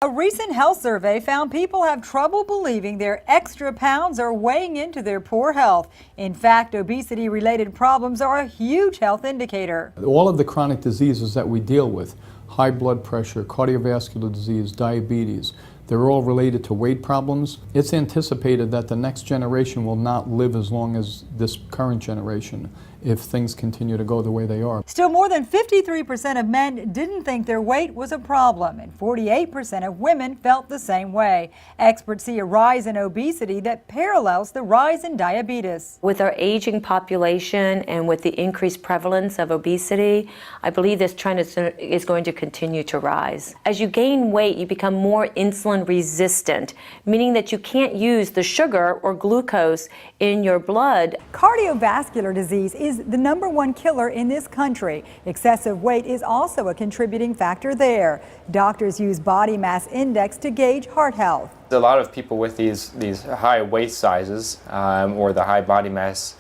A recent health survey found people have trouble believing their extra pounds are weighing into their poor health. In fact, obesity-related problems are a huge health indicator. All of the chronic diseases that we deal with, high blood pressure, cardiovascular disease, diabetes, they're all related to weight problems. It's anticipated that the next generation will not live as long as this current generation if things continue to go the way they are. Still, more than 53% of men didn't think their weight was a problem, and 48% of women felt the same way. Experts see a rise in obesity that parallels the rise in diabetes. With our aging population and with the increased prevalence of obesity, I believe this trend is going to continue to rise. As you gain weight, you become more insulin resistant, meaning that you can't use the sugar or glucose in your blood. Cardiovascular disease is the #1 killer in this country. Excessive weight is also a contributing factor there. Doctors use body mass index to gauge heart health. A lot of people with these high waist sizes or the high body mass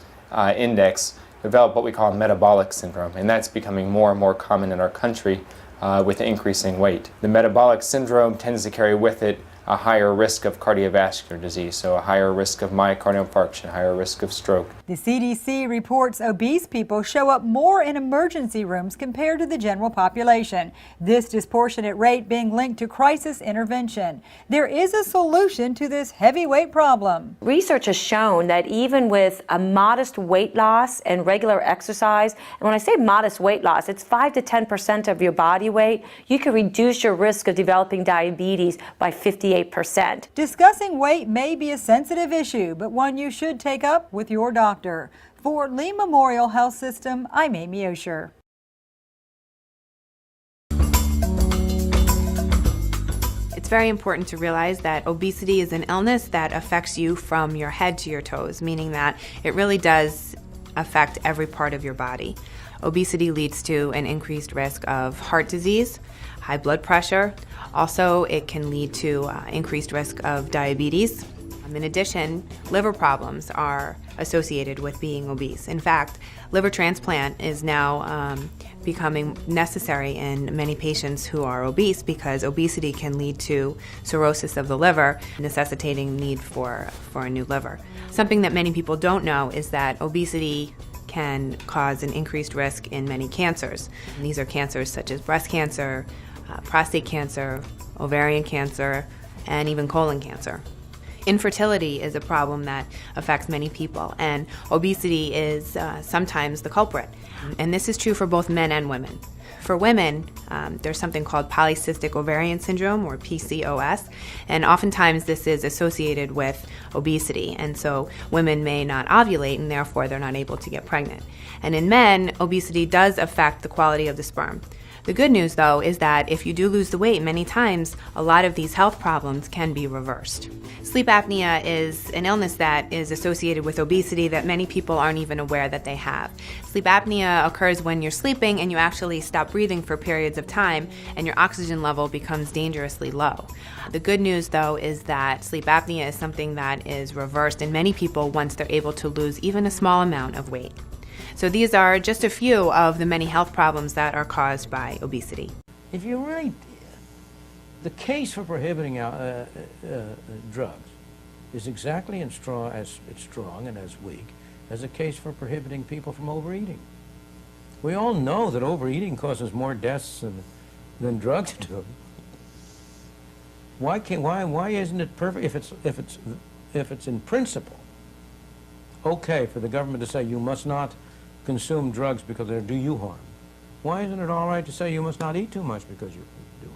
index develop what we call metabolic syndrome, and that's becoming more and more common in our country with increasing weight. The metabolic syndrome tends to carry with it a higher risk of cardiovascular disease, so a higher risk of myocardial infarction, a higher risk of stroke. The CDC reports obese people show up more in emergency rooms compared to the general population, this disproportionate rate being linked to crisis intervention. There is a solution to this heavyweight problem. Research has shown that even with a modest weight loss and regular exercise, and when I say modest weight loss, it's 5 to 10% of your body weight, you can reduce your risk of developing diabetes by 58%. Discussing weight may be a sensitive issue, but one you should take up with your doctor. For Lee Memorial Health System, I'm Amy Osher. It's very important to realize that obesity is an illness that affects you from your head to your toes, meaning that it really does affect every part of your body. Obesity leads to an increased risk of heart disease, high blood pressure. Also, it can lead to increased risk of diabetes. In addition, liver problems are associated with being obese. In fact, liver transplant is now becoming necessary in many patients who are obese because obesity can lead to cirrhosis of the liver, necessitating need for a new liver. Something that many people don't know is that obesity can cause an increased risk in many cancers. And these are cancers such as breast cancer, prostate cancer, ovarian cancer, and even colon cancer. Infertility is a problem that affects many people, and obesity is sometimes the culprit. And this is true for both men and women. For women, there's something called polycystic ovarian syndrome, or PCOS, and oftentimes this is associated with obesity, and so women may not ovulate, and therefore they're not able to get pregnant. And in men, obesity does affect the quality of the sperm. The good news, though, is that if you do lose the weight, many times a lot of these health problems can be reversed. Sleep apnea is an illness that is associated with obesity that many people aren't even aware that they have. Sleep apnea occurs when you're sleeping and you actually stop breathing for periods of time and your oxygen level becomes dangerously low. The good news, though, is that sleep apnea is something that is reversed in many people once they're able to lose even a small amount of weight. So these are just a few of the many health problems that are caused by obesity. If you really, the case for prohibiting drugs is exactly as strong and as weak as the case for prohibiting people from overeating. We all know that overeating causes more deaths than drugs do. Why isn't it perfect if it's in principle okay for the government to say you must not consume drugs because they do you harm? Why isn't it all right to say you must not eat too much because you do harm?